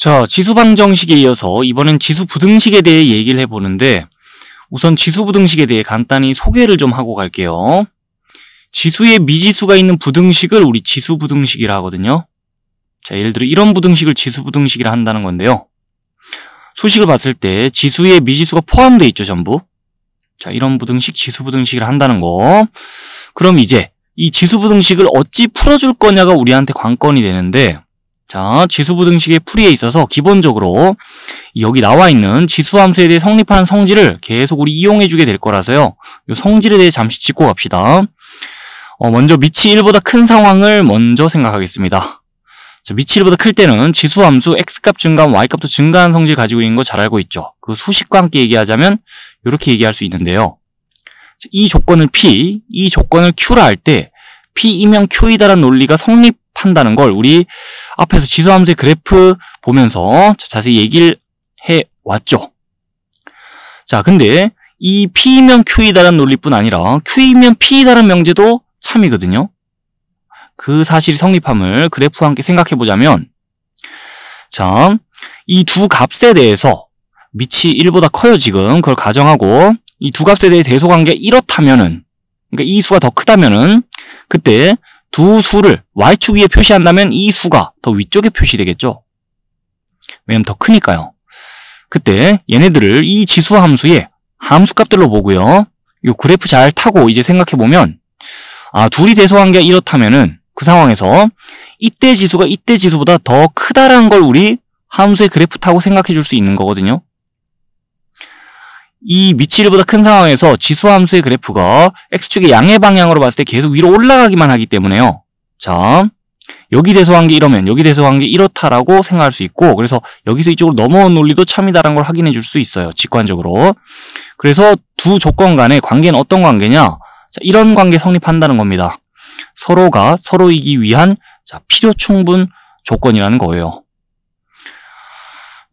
자, 지수방정식에 이어서 이번엔 지수부등식에 대해 얘기를 해보는데, 우선 지수부등식에 대해 간단히 소개를 좀 하고 갈게요. 지수에 미지수가 있는 부등식을 우리 지수부등식이라 하거든요. 자, 예를 들어 이런 부등식을 지수부등식이라 한다는 건데요. 수식을 봤을 때 지수에 미지수가 포함되어 있죠, 전부. 자, 이런 부등식 지수부등식이라 한다는 거. 그럼 이제 이 지수부등식을 어찌 풀어줄 거냐가 우리한테 관건이 되는데, 자, 지수부등식의 풀이에 있어서 기본적으로 여기 나와 있는 지수함수에 대해 성립하는 성질을 계속 우리 이용해주게 될 거라서요. 이 성질에 대해 잠시 짚고 갑시다. 먼저 밑이 1보다 큰 상황을 먼저 생각하겠습니다. 자, 밑이 1보다 클 때는 지수함수 x값 증가하면 y값도 증가하는 성질 가지고 있는 거 잘 알고 있죠. 그 수식과 함께 얘기하자면 이렇게 얘기할 수 있는데요. 이 조건을 P, 이 조건을 Q라 할 때 P이면 Q이다라는 논리가 성립한다는 걸 우리 앞에서 지수함수의 그래프 보면서 자세히 얘기를 해왔죠. 자, 근데 이 P이면 Q이다라는 논리뿐 아니라 Q이면 P이다라는 명제도 참이거든요. 그 사실이 성립함을 그래프와 함께 생각해보자면, 자, 이 두 값에 대해서 밑이 1보다 커요, 지금. 그걸 가정하고 이 두 값에 대해 대소관계가 이렇다면은, 그러니까 이 수가 더 크다면은 그때 두 수를 y축 위에 표시한다면 이 수가 더 위쪽에 표시되겠죠. 왜냐면 더 크니까요. 그때 얘네들을 이 지수함수의 함수값들로 보고요. 이 그래프 잘 타고 이제 생각해보면, 아, 둘이 대소관계가 이렇다면은 그 상황에서 이때 지수가 이때 지수보다 더 크다라는 걸 우리 함수의 그래프 타고 생각해 줄 수 있는 거거든요. 이 밑이 1보다 큰 상황에서 지수함수의 그래프가 x축의 양의 방향으로 봤을 때 계속 위로 올라가기만 하기 때문에요. 자, 여기 대소관계 이러면 여기 대소관계 이렇다라고 생각할 수 있고, 그래서 여기서 이쪽으로 넘어온 논리도 참이다라는 걸 확인해 줄 수 있어요. 직관적으로. 그래서 두 조건 간의 관계는 어떤 관계냐? 자, 이런 관계 성립한다는 겁니다. 서로가 서로이기 위한 필요 충분 조건이라는 거예요.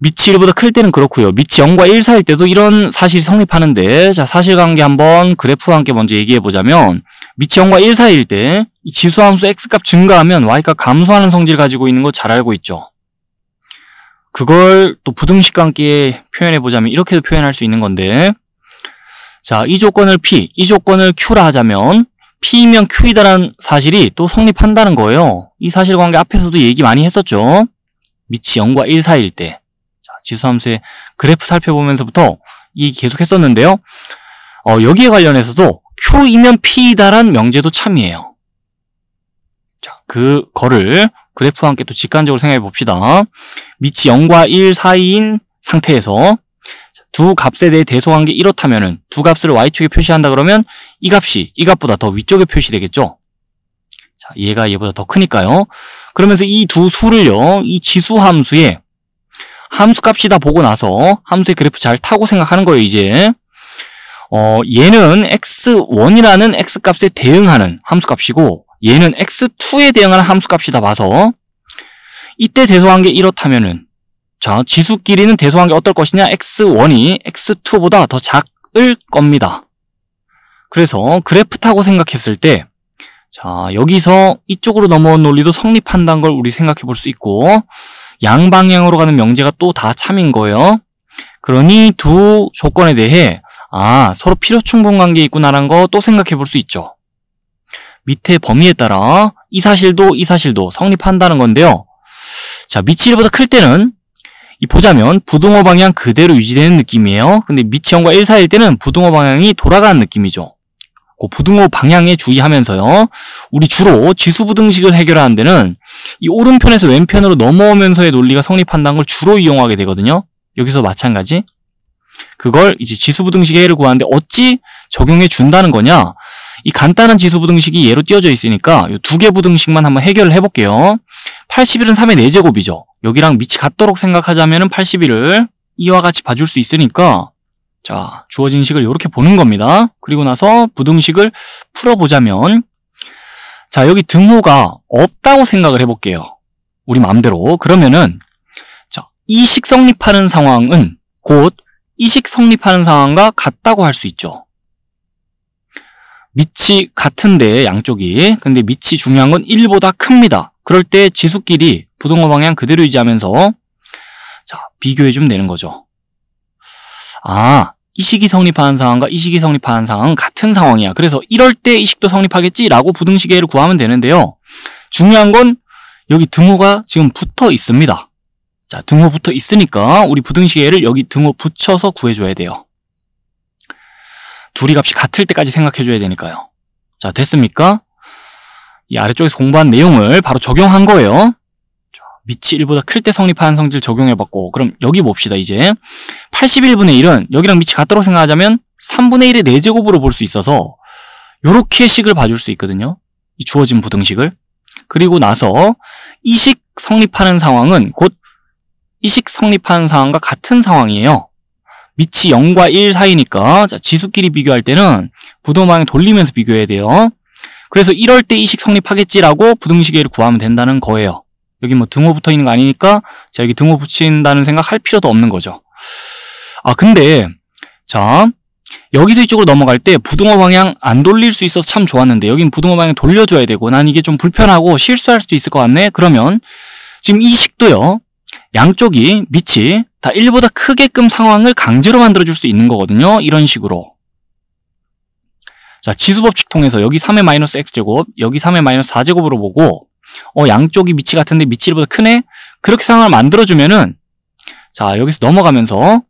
밑이 1보다 클 때는 그렇고요. 밑이 0과 1 사이일 때도 이런 사실이 성립하는데, 자, 사실관계 한번 그래프와 함께 먼저 얘기해보자면, 밑이 0과 1 사이일 때 이 지수함수 x값 증가하면 y값 감소하는 성질 가지고 있는 거 잘 알고 있죠. 그걸 또 부등식과 함께 표현해보자면 이렇게도 표현할 수 있는 건데, 자, 이 조건을 P, 이 조건을 Q라 하자면 P이면 Q이다라는 사실이 또 성립한다는 거예요. 이 사실관계 앞에서도 얘기 많이 했었죠. 밑이 0과 1 사이일 때. 자, 지수함수의 그래프 살펴보면서부터 이 계속 했었는데요. 여기에 관련해서도 Q이면 P이다라는 명제도 참이에요. 자, 그거를 그래프와 함께 또 직관적으로 생각해 봅시다. 밑이 0과 1 사이인 상태에서 두 값에 대해 대소관계 이렇다면은 두 값을 y축에 표시한다 그러면 이 값이 이 값보다 더 위쪽에 표시되겠죠. 자, 얘가 얘보다 더 크니까요. 그러면서 이 두 수를요, 이 지수함수의 함수값이다 보고 나서 함수의 그래프 잘 타고 생각하는 거예요, 이제. 얘는 x1이라는 x값에 대응하는 함수값이고, 얘는 x2에 대응하는 함수값이다 봐서 이때 대소관계 이렇다면은, 자, 지수끼리는 대소관계 어떨 것이냐? x1이 x2보다 더 작을 겁니다. 그래서 그래프 타고 생각했을 때, 자, 여기서 이쪽으로 넘어온 논리도 성립한다는 걸 우리 생각해 볼 수 있고, 양방향으로 가는 명제가 또 다 참인 거예요. 그러니 두 조건에 대해 서로 필요 충분 관계에 있구나라는 거 또 생각해 볼 수 있죠. 밑에 범위에 따라 이 사실도 성립한다는 건데요. 자, 밑이 1보다 클 때는 보자면 부등호 방향 그대로 유지되는 느낌이에요. 근데 밑이 0과 1 사이일 때는 부등호 방향이 돌아가는 느낌이죠. 그 부등호 방향에 주의하면서요. 우리 주로 지수부등식을 해결하는 데는 이 오른편에서 왼편으로 넘어오면서의 논리가 성립한다는 걸 주로 이용하게 되거든요. 여기서 마찬가지. 그걸 이제 지수부등식의 해를 구하는데 어찌 적용해 준다는 거냐? 이 간단한 지수부등식이 예로 띄어져 있으니까 이 두 개 부등식만 한번 해결을 해볼게요. 81은 3의 4제곱이죠. 여기랑 밑이 같도록 생각하자면 81을 이와 같이 봐줄 수 있으니까, 자, 주어진 식을 이렇게 보는 겁니다. 그리고 나서 부등식을 풀어보자면, 자, 여기 등호가 없다고 생각을 해볼게요. 우리 마음대로. 그러면은, 자, 이 식 성립하는 상황은 곧 이 식 성립하는 상황과 같다고 할 수 있죠. 밑이 같은데 양쪽이, 근데 밑이 중요한 건 1보다 큽니다. 그럴 때 지수끼리 부등호 방향 그대로 유지하면서 비교해주면 되는 거죠. 아, 이 식이 성립하는 상황과 이 식이 성립하는 상황은 같은 상황이야. 그래서 이럴 때 이 식도 성립하겠지라고 부등식의 해를 구하면 되는데요. 중요한 건 여기 등호가 지금 붙어 있습니다. 자, 등호 붙어 있으니까 우리 부등식의 해를 여기 등호 붙여서 구해줘야 돼요. 둘이 값이 같을 때까지 생각해줘야 되니까요. 자, 됐습니까? 이 아래쪽에서 공부한 내용을 바로 적용한 거예요. 밑이 1보다 클 때 성립하는 성질 적용해봤고, 그럼 여기 봅시다. 이제 81분의 1은 여기랑 밑이 같다고 생각하자면 3분의 1의 4제곱으로 볼 수 있어서 이렇게 식을 봐줄 수 있거든요. 이 주어진 부등식을. 그리고 나서 이 식 성립하는 상황은 곧 이 식 성립하는 상황과 같은 상황이에요. 밑이 0과 1 사이니까 자, 지수끼리 비교할 때는 부등호 방향 돌리면서 비교해야 돼요. 그래서 이럴 때 이 식 성립하겠지라고 부등식의 해를 구하면 된다는 거예요. 여기 뭐 등호 붙어 있는 거 아니니까 자, 여기 등호 붙인다는 생각 할 필요도 없는 거죠. 아, 근데 자, 여기서 이쪽으로 넘어갈 때 부등호 방향 안 돌릴 수 있어서 참 좋았는데 여긴 부등호 방향 돌려줘야 되고 난 이게 좀 불편하고 실수할 수도 있을 것 같네. 그러면 지금 이 식도요, 양쪽이 밑이 다 1보다 크게끔 상황을 강제로 만들어줄 수 있는 거거든요. 이런 식으로. 자, 지수법칙 통해서 여기 3의 마이너스 x제곱, 여기 3의 마이너스 4제곱으로 보고 양쪽이 밑이 같은데 밑이 1보다 크네? 그렇게 상황을 만들어주면은 자, 여기서 넘어가면서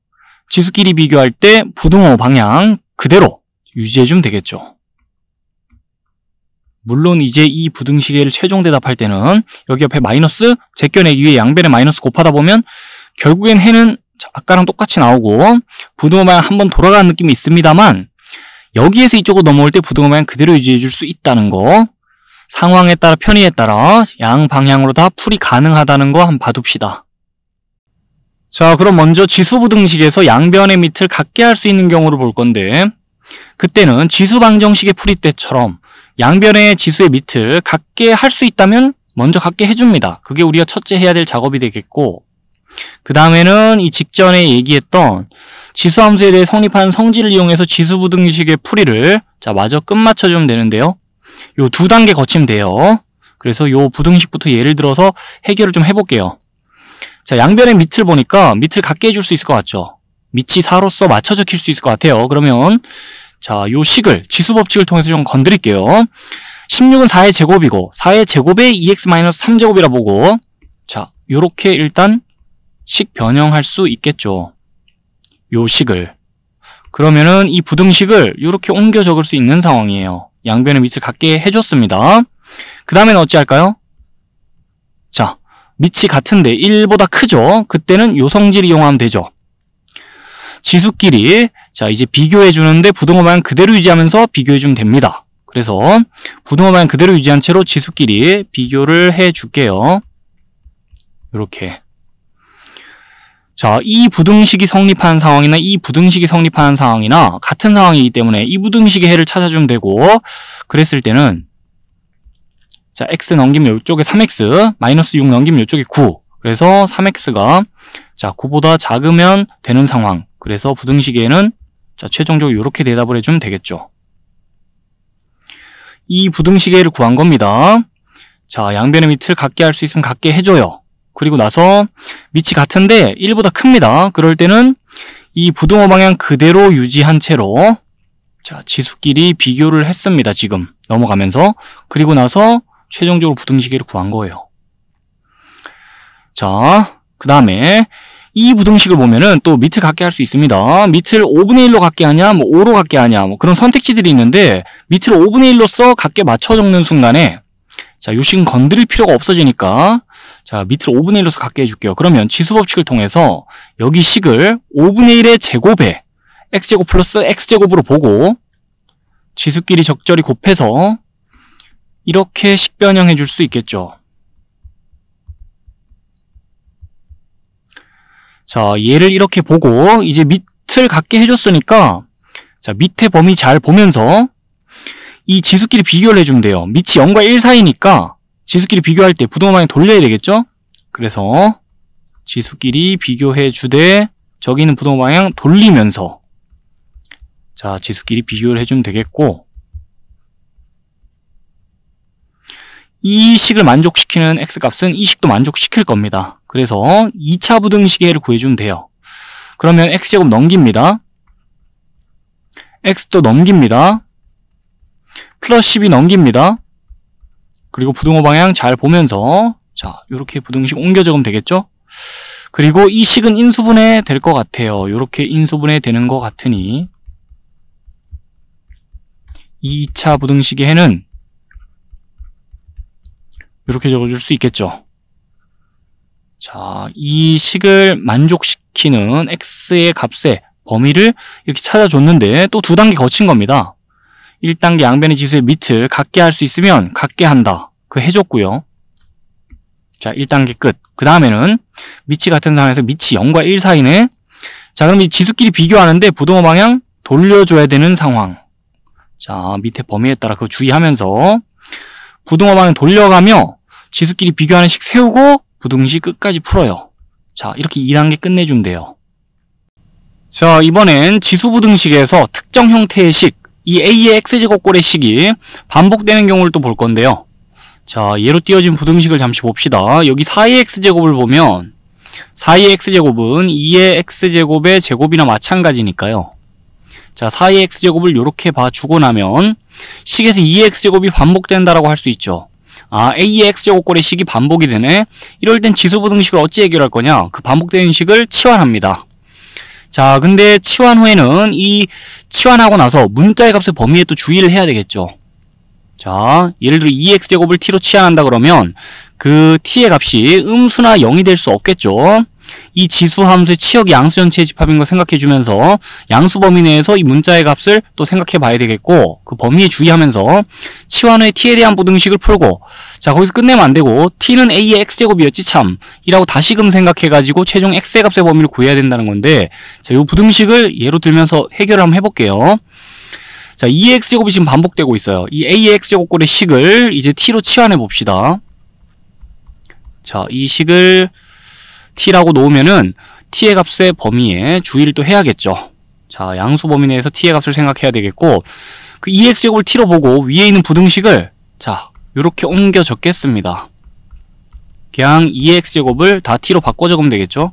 지수끼리 비교할 때 부등호 방향 그대로 유지해주면 되겠죠. 물론 이제 이 부등식의 해를 최종 대답할 때는 여기 옆에 마이너스 제껴내기 위해 양변에 마이너스 곱하다 보면 결국엔 해는 아까랑 똑같이 나오고 부등호 방향 한번 돌아가는 느낌이 있습니다만 여기에서 이쪽으로 넘어올 때 부등호 방향 그대로 유지해줄 수 있다는 거, 상황에 따라 편의에 따라 양 방향으로 다 풀이 가능하다는 거 한번 봐둡시다. 자, 그럼 먼저 지수부등식에서 양변의 밑을 같게 할 수 있는 경우를 볼 건데 그때는 지수방정식의 풀이 때처럼 양변의 지수의 밑을 같게 할 수 있다면 먼저 같게 해줍니다. 그게 우리가 첫째 해야 될 작업이 되겠고, 그 다음에는 이 직전에 얘기했던 지수함수에 대해 성립하는 성질을 이용해서 지수부등식의 풀이를 자, 마저 끝마쳐주면 되는데요. 요 두 단계 거치면 돼요. 그래서 요 부등식부터 예를 들어서 해결을 좀 해볼게요. 자, 양변의 밑을 보니까 밑을 같게 해줄 수 있을 것 같죠? 밑이 4로서 맞춰 적힐 수 있을 것 같아요. 그러면 자, 요 식을 지수법칙을 통해서 좀 건드릴게요. 16은 4의 제곱이고 4의 제곱에 2x-3제곱이라 보고 자, 요렇게 일단 식 변형할 수 있겠죠. 요 식을. 그러면은 이 부등식을 요렇게 옮겨 적을 수 있는 상황이에요. 양변의 밑을 같게 해줬습니다. 그 다음에는 어찌 할까요? 자, 밑이 같은데 1보다 크죠? 그때는 요 성질 이용하면 되죠. 지수끼리 자, 이제 비교해 주는데 부등호 방향 그대로 유지하면서 비교해 주면 됩니다. 그래서 부등호 방향 그대로 유지한 채로 지수끼리 비교를 해 줄게요. 이렇게. 자, 이 부등식이 성립하는 상황이나 이 부등식이 성립하는 상황이나 같은 상황이기 때문에 이 부등식의 해를 찾아주면 되고, 그랬을 때는 자, x 넘기면 이쪽에 3x, 마이너스 6 넘기면 이쪽에 9. 그래서 3x가 자, 9보다 작으면 되는 상황. 그래서 부등식에는 자, 최종적으로 이렇게 대답을 해주면 되겠죠. 이 부등식의 해를 구한 겁니다. 자, 양변의 밑을 같게 할 수 있으면 같게 해줘요. 그리고 나서 밑이 같은데 1보다 큽니다. 그럴 때는 이 부등호 방향 그대로 유지한 채로 자, 지수끼리 비교를 했습니다. 지금 넘어가면서. 그리고 나서 최종적으로 부등식의 해를 구한 거예요. 자, 그 다음에 이 부등식을 보면은 또 밑을 같게 할 수 있습니다. 밑을 5분의 1로 같게 하냐, 뭐 5로 같게 하냐, 뭐 그런 선택지들이 있는데 밑을 5분의 1로써 같게 맞춰 적는 순간에 자, 요 식은 건드릴 필요가 없어지니까 자, 밑을 5분의 1로서 같게 해줄게요. 그러면 지수법칙을 통해서 여기 식을 5분의 1의 제곱에 x제곱 플러스 x제곱으로 보고 지수끼리 적절히 곱해서 이렇게 식 변형해 줄 수 있겠죠. 자, 얘를 이렇게 보고 이제 밑을 같게 해줬으니까 자, 밑에 범위 잘 보면서 이 지수끼리 비교를 해주면 돼요. 밑이 0과 1 사이니까 지수끼리 비교할 때 부등호 방향 돌려야 되겠죠? 그래서 지수끼리 비교해 주되 저기 있는 부등호 방향 돌리면서 자, 지수끼리 비교를 해주면 되겠고, 이 식을 만족시키는 x값은 이 식도 만족시킬 겁니다. 그래서 2차 부등식의 구해주면 돼요. 그러면 x제곱 넘깁니다. x도 넘깁니다. 플러스 10이 넘깁니다. 그리고 부등호 방향 잘 보면서 자, 이렇게 부등식 옮겨 적으면 되겠죠? 그리고 이 식은 인수분해 될 것 같아요. 이렇게 인수분해 되는 것 같으니 2차 부등식의 해는 이렇게 적어줄 수 있겠죠. 자, 이 식을 만족시키는 x의 값의 범위를 이렇게 찾아줬는데 또 두 단계 거친 겁니다. 1단계 양변의 지수의 밑을 같게 할 수 있으면 같게 한다. 그 해줬고요. 자, 1단계 끝. 그 다음에는 밑이 같은 상황에서 밑이 0과 1 사이네. 자, 그럼 이 지수끼리 비교하는데 부등호 방향 돌려줘야 되는 상황. 자, 밑에 범위에 따라 그거 주의하면서 부등호 방향 돌려가며 지수끼리 비교하는 식 세우고 부등식 끝까지 풀어요. 자, 이렇게 2단계 끝내주면 돼요. 자, 이번엔 지수부등식에서 특정 형태의 식, 이 a의 x제곱꼴의 식이 반복되는 경우를 또 볼 건데요. 자, 얘로 띄어진 부등식을 잠시 봅시다. 여기 4의 x제곱을 보면 4의 x제곱은 2의 x제곱의 제곱이나 마찬가지니까요. 자, 4의 x제곱을 이렇게 봐주고 나면 식에서 2의 x제곱이 반복된다라고 할 수 있죠. 아, a의 x제곱꼴의 식이 반복이 되네. 이럴 땐 지수부등식을 어찌 해결할 거냐? 그 반복되는 식을 치환합니다. 자, 근데 치환 후에는 이 치환하고 나서 문자의 값의 범위에 또 주의를 해야 되겠죠. 자, 예를 들어 2x제곱을 t로 치환한다 그러면 그 t의 값이 음수나 0이 될 수 없겠죠. 이 지수 함수의 치역이 양수 전체의 집합인 거 생각해 주면서 양수 범위 내에서 이 문자의 값을 또 생각해 봐야 되겠고, 그 범위에 주의하면서 치환 후에 t에 대한 부등식을 풀고, 자, 거기서 끝내면 안 되고 t는 a의 x제곱이었지 참 이라고 다시금 생각해 가지고 최종 x의 값의 범위를 구해야 된다는 건데, 자, 요 부등식을 예로 들면서 해결을 한번 해볼게요. 자, 2의 x제곱이 지금 반복되고 있어요. 이 a의 x제곱꼴의 식을 이제 t로 치환해 봅시다. 자, 이 식을 t라고 놓으면은 t의 값의 범위에 주의를 또 해야겠죠. 자, 양수 범위 내에서 t의 값을 생각해야 되겠고, 그 2x제곱을 t로 보고 위에 있는 부등식을 자, 요렇게 옮겨 적겠습니다. 그냥 2x제곱을 다 t로 바꿔 적으면 되겠죠.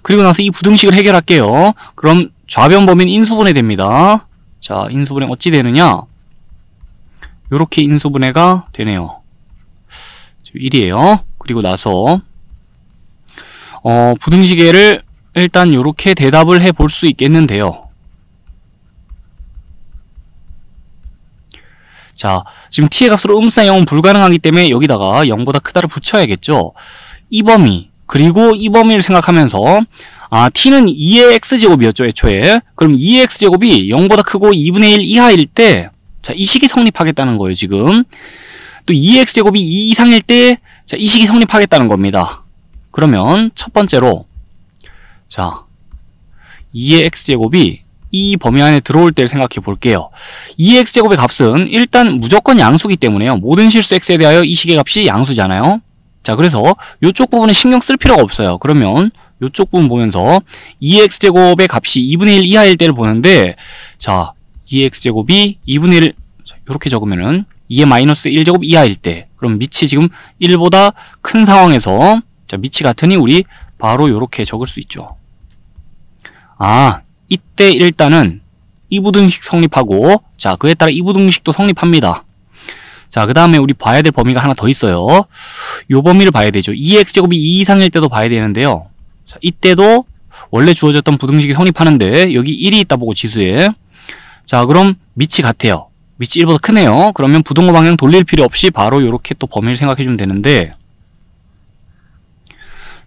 그리고 나서 이 부등식을 해결할게요. 그럼 좌변 범위는 인수분해 됩니다. 자, 인수분해 어찌 되느냐? 요렇게 인수분해가 되네요. 1이에요. 그리고 나서 부등식에를 일단 요렇게 대답을 해 볼 수 있겠는데요. 자, 지금 t의 값으로 음수나 0은 불가능하기 때문에 여기다가 0보다 크다를 붙여야겠죠. 이 범위, 그리고 이 범위를 생각하면서 아, t는 2의 x제곱이었죠, 애초에. 그럼 2의 x제곱이 0보다 크고 2분의 1 이하일 때, 자, 이 식이 성립하겠다는 거예요, 지금. 또 2의 x제곱이 2 이상일 때, 자, 이 식이 성립하겠다는 겁니다. 그러면 첫 번째로, 자, 2의 x제곱이 이 범위 안에 들어올 때를 생각해 볼게요. 2의 x제곱의 값은 일단 무조건 양수기 때문에요. 모든 실수 x에 대하여 이 식의 값이 양수잖아요. 자, 그래서 이쪽 부분은 신경 쓸 필요가 없어요. 그러면 이쪽 부분 보면서 2x제곱의 값이 2분의 1 이하일 때를 보는데, 자, 2x제곱이 2분의 1, 이렇게 적으면은 2의 마이너스 1제곱 이하일 때, 그럼 밑이 지금 1보다 큰 상황에서, 자, 밑이 같으니 우리 바로 이렇게 적을 수 있죠. 아, 이때 일단은 이 부등식 성립하고, 자, 그에 따라 이 부등식도 성립합니다. 자, 그 다음에 우리 봐야 될 범위가 하나 더 있어요. 요 범위를 봐야 되죠. 2x제곱이 2 이상일 때도 봐야 되는데요. 자, 이때도 원래 주어졌던 부등식이 성립하는데 여기 1이 있다 보고 지수에, 자, 그럼 밑이 같아요. 밑이 1보다 크네요. 그러면 부등호 방향 돌릴 필요 없이 바로 이렇게 또 범위를 생각해 주면 되는데,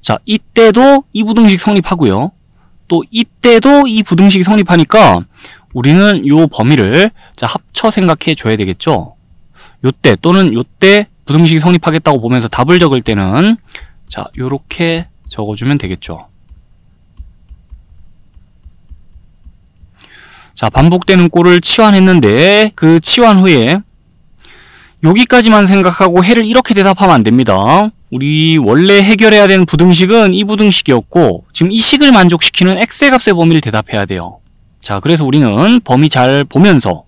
자, 이때도 이 부등식 성립하고요. 또 이때도 이 부등식이 성립하니까 우리는 요 범위를 자, 합쳐 생각해 줘야 되겠죠. 요때 또는 요때 부등식이 성립하겠다고 보면서 답을 적을 때는 자, 요렇게 적어주면 되겠죠. 자, 반복되는 꼴을 치환했는데 그 치환 후에 여기까지만 생각하고 해를 이렇게 대답하면 안 됩니다. 우리 원래 해결해야 되는 부등식은 이 부등식이었고 지금 이 식을 만족시키는 x의 값의 범위를 대답해야 돼요. 자, 그래서 우리는 범위 잘 보면서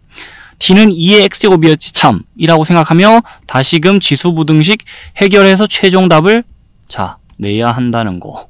t는 2의 x제곱이었지 참 이라고 생각하며 다시금 지수부등식 해결해서 최종 답을 자 내야 한다는 거.